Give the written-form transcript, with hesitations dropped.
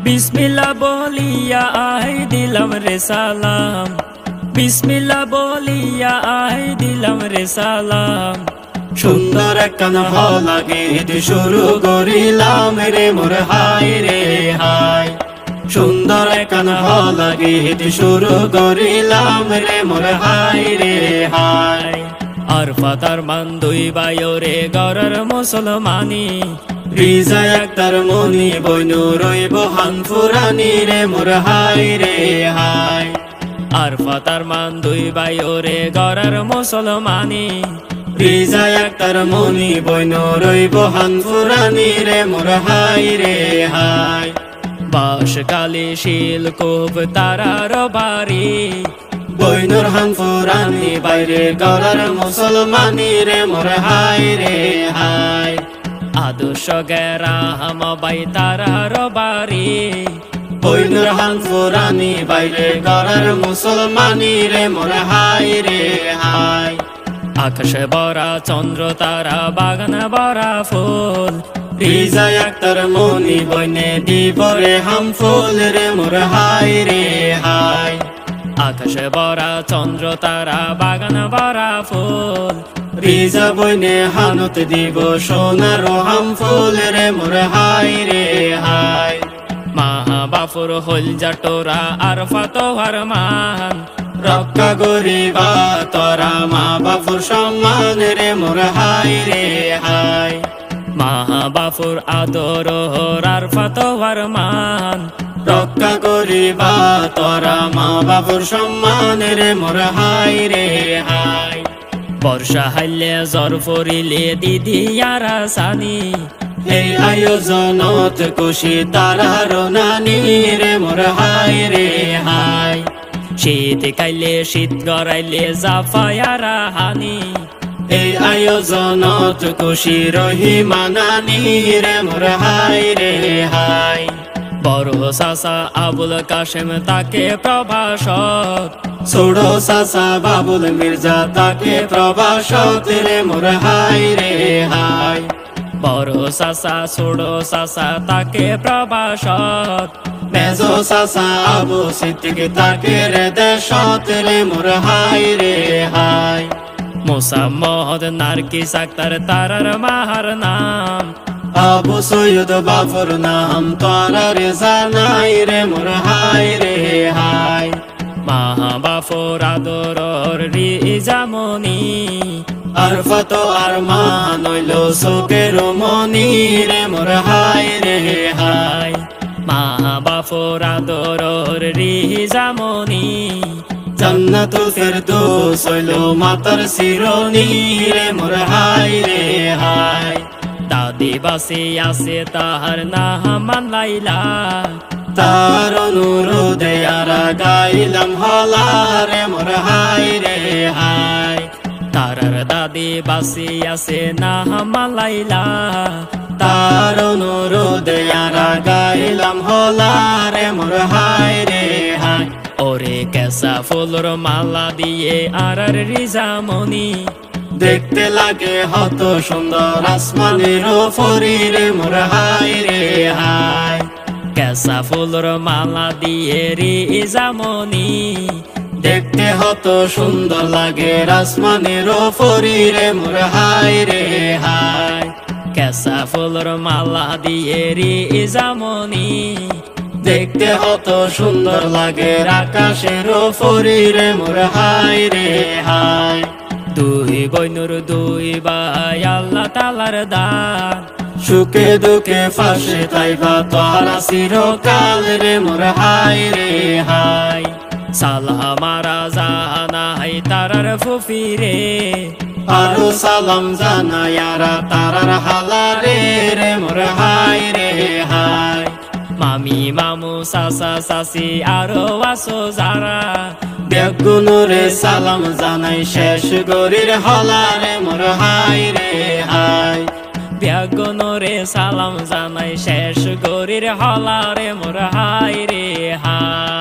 বিসমিল্লাহ বলিয়া আই দিলাম রে সালাম, বিসমিল্লাহ বলিয়া আই দিলাম রে সালাম। সুন্দর একখান হলা গীত শুরু করিলাম রে মোর হাই রে হাই। সুন্দর একখান হলা গীত শুরু করিলাম রে মোর হাই রে হাই। আর ফাতার মান দুই বায়রে গড়ার মুসলমানি, রিজা আক্তার মনি বইনু রইব হানফুরানি রে মোর হাই রে হাই। আর ফাতার মান দুই বায়রে গড়ার মুসলমানি, রিজা আক্তার মনি বইনু রইব হানফুরানি রে মোর হাই রে হাই। বাস কালি শিল কোপ তারার বাড়ি, বইনুর হানফুরানি বাইরে গড়ার মুসলমানি রে মোর হাই রে হাই। আদর্শ গেরা হাম বাই তারার বাড়ি, বইনুর হানফুরানি বাইরে গড়ার মুসলমানি রে মোর হাই রে হাই। আকাশে বরা চন্দ্র তারা বাগান বরা ফুল, রিজা আক্তার মনি বইনে দিব রে হাম ফুল রে মোর হাই রে হাই। আকাশে বরা চন্দ্র তারা বাগান বরা ফুল, রিজা বইনে হানত দিব সোনার হাম ফুল রে মোর হাই রে হাই। মাহা বাফুর হল জাটোরা আর ফাতোয়ার মান, রক্ষা করিবা তোরা মা বাপুর সম্মান রে মোর হাই রে হাই। মাহা বাফুর আদর আর ফাতোয়ার মান, রক্ষা করিবা তোরা মা বাপুর সম্মান রে মোর হাই রে হাই। বর্ষা হাইলে জ্বর পড়িলে দিদিয়ারা সানি, এই আয়োজনত খুশি তারার নানি রে মোর হাই রে হাই। শীত কাইলে শীত গড়াইলে জাফায়ারা হানি, এই আয়োজনত খুশি রহিমা নানি রে মোর হাই রে হাই। বড় চাচা আবুল কাশেম তাকে প্রভাষক, ছোট চাচা বাবুল মির্জা তাকে প্রভাষক রে মোর হাই রে হাই। বড় চাচা ছোট চাচা তাকে প্রভাষক, মেজো চাচা আবু সিদ্দিক তাকে রে দেশত রে মোর হাই রে হাই। মোসাম্মদ নার্গিস আক্তার তারার মাহার নাম, আবু সৈয়দ বাবুর নাম তোরা রে জানাই রে মোর হাই রে হাই। মাহা বাফুর আদরর রিজামনি, আর ফতো আর মান হইল চোখের মনি রে মোর হাই রে হাই। মাহা বাফুর আদরর রিজামনি, জান্নাতুল ফেরদৌস হইল মাতার শিরোনি রে মোর হাই রে হাই। দাদি বাসি আছে তাহার নাম লাইলা, তার অনুরোধে আরা গাইলাম হলা রে মোর হাই রে হাই। তারার দাদি বাসি আছে নাম লাইলা, তার অনুরোধে আরা গাইলাম হলা রে মোর হাই রে হাই। ওরে কেসা ফুলর মালা দিয়ে আর রিজামনি, দেখতে লাগে হত সুন্দর আসমানের ফরি রে মোর হাই রে হাই। কেসা ফুলর মালা দিয়ে রিজামনি, দেখতে হত সুন্দর লাগে আসমানের ফরি রে মোর হাই রে হাই। কেসা ফুলর মালা দিয়ে রিজামনি, দেখতে হত সুন্দর লাগে আকাশের ফরি রে মোর হাই রে হাই। দুই বইনুর দুই ভাই আল্লাহ তালার দান, সুখে দুঃখে ফাঁসে তাইবা তোরা চিরকাল রে মোর হাই রে হাই। সালাহ মারা জানাই তারার ফুফিরে, আরো সালাম জানায়ারা তারার হালারে রে মোর হাই রে হাই। মামি মামু চাচা চাচি আরো আসো যারা, বেগুনরে সালাম জানাই শেষ গরির হলারে মোর হাই রে হাই। বেগুনরে সালাম জানাই শেষ গরির হলারে মোর হাই রে হাই।